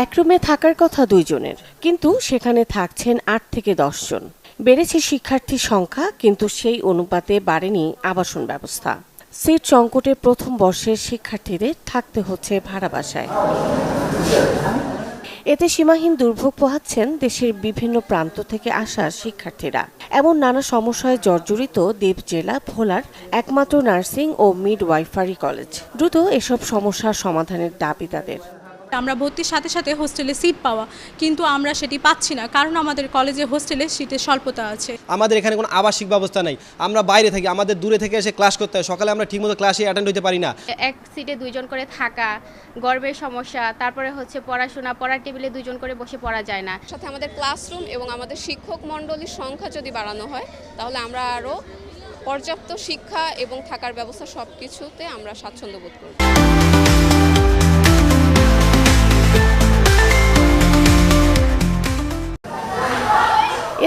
এক রুমে থাকার কথা 2 জনের, কিন্তু সেখানে থাকছেন 8 থেকে 10 জন। বেড়েছে শিক্ষার্থীর সংখ্যা, কিন্তু সেই অনুপাতে বাড়েনি আবাসন ব্যবস্থা। সিট সংকটে প্রথম বর্ষের শিক্ষার্থীদের থাকতে হচ্ছে ভাড়া বাসায়। এতে সীমাহীন দুর্ভোগ পোহাচ্ছেন দেশের বিভিন্ন প্রান্ত থেকে আসা শিক্ষার্থীরা। এমন নানা সমস্যায় জর্জরিত দ্বীপ জেলা ভোলার একমাত্র নার্সিং ও মিডওয়াইফারি কলেজ। দ্রুত এসব সমস্যার সমাধানের দাবি তাদের। আমরা ভর্তির সাথে সাথে হোস্টেলে সিট পাওয়া, কিন্তু আমরা সেটি পাচ্ছি না, কারণ আমাদের কলেজে হোস্টেলে সিটের স্বল্পতা আছে। আমাদের এখানে কোনো আবাসিক ব্যবস্থা নাই, আমরা বাইরে থাকি, আমাদের দূরে থেকে এসে ক্লাস করতে হয়। সকালে আমরা ঠিকমতো ক্লাসে অ্যাটেন্ড হতে পারি না। এক সিটে 2 জন করে থাকা, গর্বের সমস্যা, তারপরে হচ্ছে পড়াশোনা, পড়ার টেবিলে 2 জন করে বসে পড়া যায় না। সাথে আমাদের ক্লাসরুম এবং আমাদের শিক্ষক মণ্ডলীর সংখ্যা যদি বাড়ানো হয়, তাহলে আমরা আরও পর্যাপ্ত শিক্ষা এবং থাকার ব্যবস্থা সব কিছুতে আমরা স্বাচ্ছন্দ্য বোধ করব।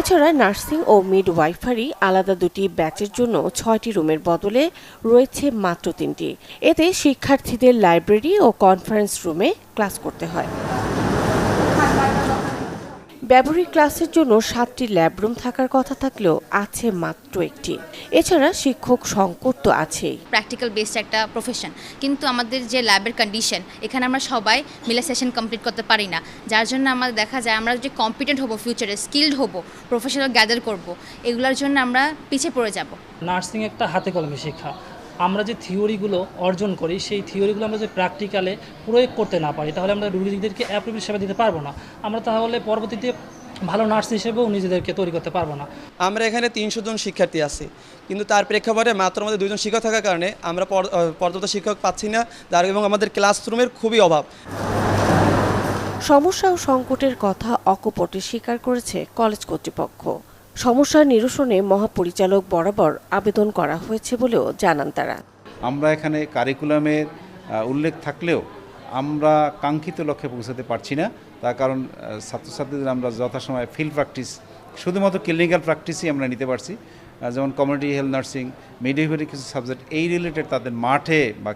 এছাড়া নার্সিং ও মিডওয়াইফারি আলাদা 2টি ব্যাচের জন্য 6টি রুমের বদলে রয়েছে মাত্র 3টি। এতে শিক্ষার্থীদের লাইব্রেরি ও কনফারেন্স রুমে ক্লাস করতে হয়। ব্যবহারিক ক্লাসের জন্য 7টি ল্যাবরুম থাকার কথা থাকলেও আছে মাত্র 1টি। এছাড়া শিক্ষক সংকট তো আছেই। প্র্যাকটিক্যাল বেসড একটা প্রফেশন, কিন্তু আমাদের যে ল্যাবের কন্ডিশন, এখানে আমরা সবাই মিলে সেশন কমপ্লিট করতে পারি না, যার জন্য আমাদের দেখা যায় আমরা যে কম্পিটেন্ট হব, ফিউচারে স্কিলড হব, প্রফেশনাল গ্যাদার করব, এগুলোর জন্য আমরা পিছিয়ে পড়ে যাব। নার্সিং একটা হাতে কলমে শিক্ষা। আমরা যে থিওরিগুলো অর্জন করি, সেই থিওরিগুলো আমরা যদি প্র্যাকটিক্যালে প্রয়োগ করতে না পারি, তাহলে আমরা রোগীদেরকে অ্যাপ্রোপ্রিয়েট সেবা দিতে পারবো না। আমরা তাহলে পরবর্তীতে ভালো নার্স হিসেবেও নিজেদেরকে তৈরি করতে পারবো না। আমরা এখানে 300 জন শিক্ষার্থী আছি, কিন্তু তার প্রেক্ষাপটে মাত্র আমাদের 2 জন শিক্ষক থাকার কারণে আমরা পর্যাপ্ত শিক্ষক পাচ্ছি না, এবং আমাদের ক্লাসরুমের খুবই অভাব। সমস্যা ও সংকটের কথা অকপটে স্বীকার করেছে কলেজ কর্তৃপক্ষ। সমস্যার নিরসনে মহাপরিচালক বরাবর আবেদন করা হয়েছে বলেও জানান তারা। আমরা এখানে কারিকুলামের উল্লেখ থাকলেও আমরা কাঙ্ক্ষিত লক্ষ্যে পৌঁছাতে পারছি না। তার কারণ ছাত্রছাত্রীদের আমরা যথাসময়ে ফিল্ড প্র্যাকটিস, শুধুমাত্র ক্লিনিক্যাল প্র্যাকটিসই আমরা নিতে পারছি, যেমন কমিউনিটি হেলথ নার্সিং, মিডওয়াইফারি কিছু সাবজেক্ট এই রিলেটেড তাদের মাঠে বা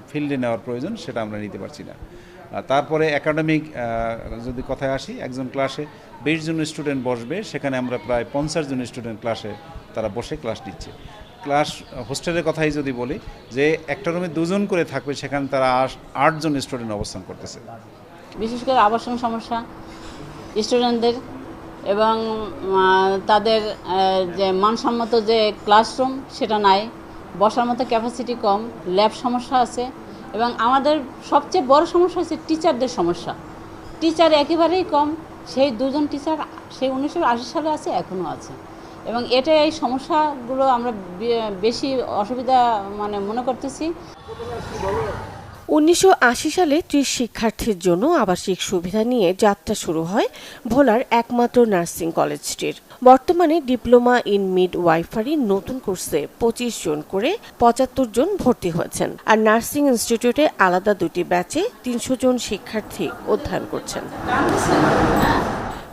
ফিল্ডে নেওয়ার প্রয়োজন, সেটা আমরা নিতে পারছি না। তারপরে একাডেমিক যদি কথায় আসি, একজন ক্লাসে 20 জন স্টুডেন্ট বসবে, সেখানে আমরা প্রায় 50 জন স্টুডেন্ট ক্লাসে তারা বসে ক্লাস নিচ্ছে। ক্লাস হোস্টেলের কথাই যদি বলি, যে একটা রুমে 2 জন করে থাকবে, সেখানে তারা 8 জন স্টুডেন্ট অবস্থান করতেছে। বিশেষ করে আবাসন সমস্যা স্টুডেন্টদের, এবং তাদের যে মানসম্মত যে ক্লাসরুম সেটা নাই, বসার মতো ক্যাপাসিটি কম, ল্যাব সমস্যা আছে, এবং আমাদের সবচেয়ে বড় সমস্যা হচ্ছে টিচারদের সমস্যা। টিচার একেবারেই কম। সেই 2 জন টিচার সেই 1980 সালে আছে, এখনও আছে, এবং এটা এই সমস্যাগুলো আমরা বেশি অসুবিধা মনে করতেছি। 1980 সালে 30 শিক্ষার্থীর জন্য আবাসিক সুবিধা নিয়ে যাত্রা শুরু হয় ভোলার একমাত্র নার্সিং কলেজটির। বর্তমানে ডিপ্লোমা ইন মিডওয়াইফারি নতুন কোর্সে 25 জন করে 75 জন ভর্তি হয়েছেন, আর নার্সিং ইনস্টিটিউটে আলাদা 2টি ব্যাচে 300 জন শিক্ষার্থী অধ্যয়ন করছেন।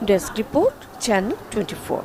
Desk report, channel 24।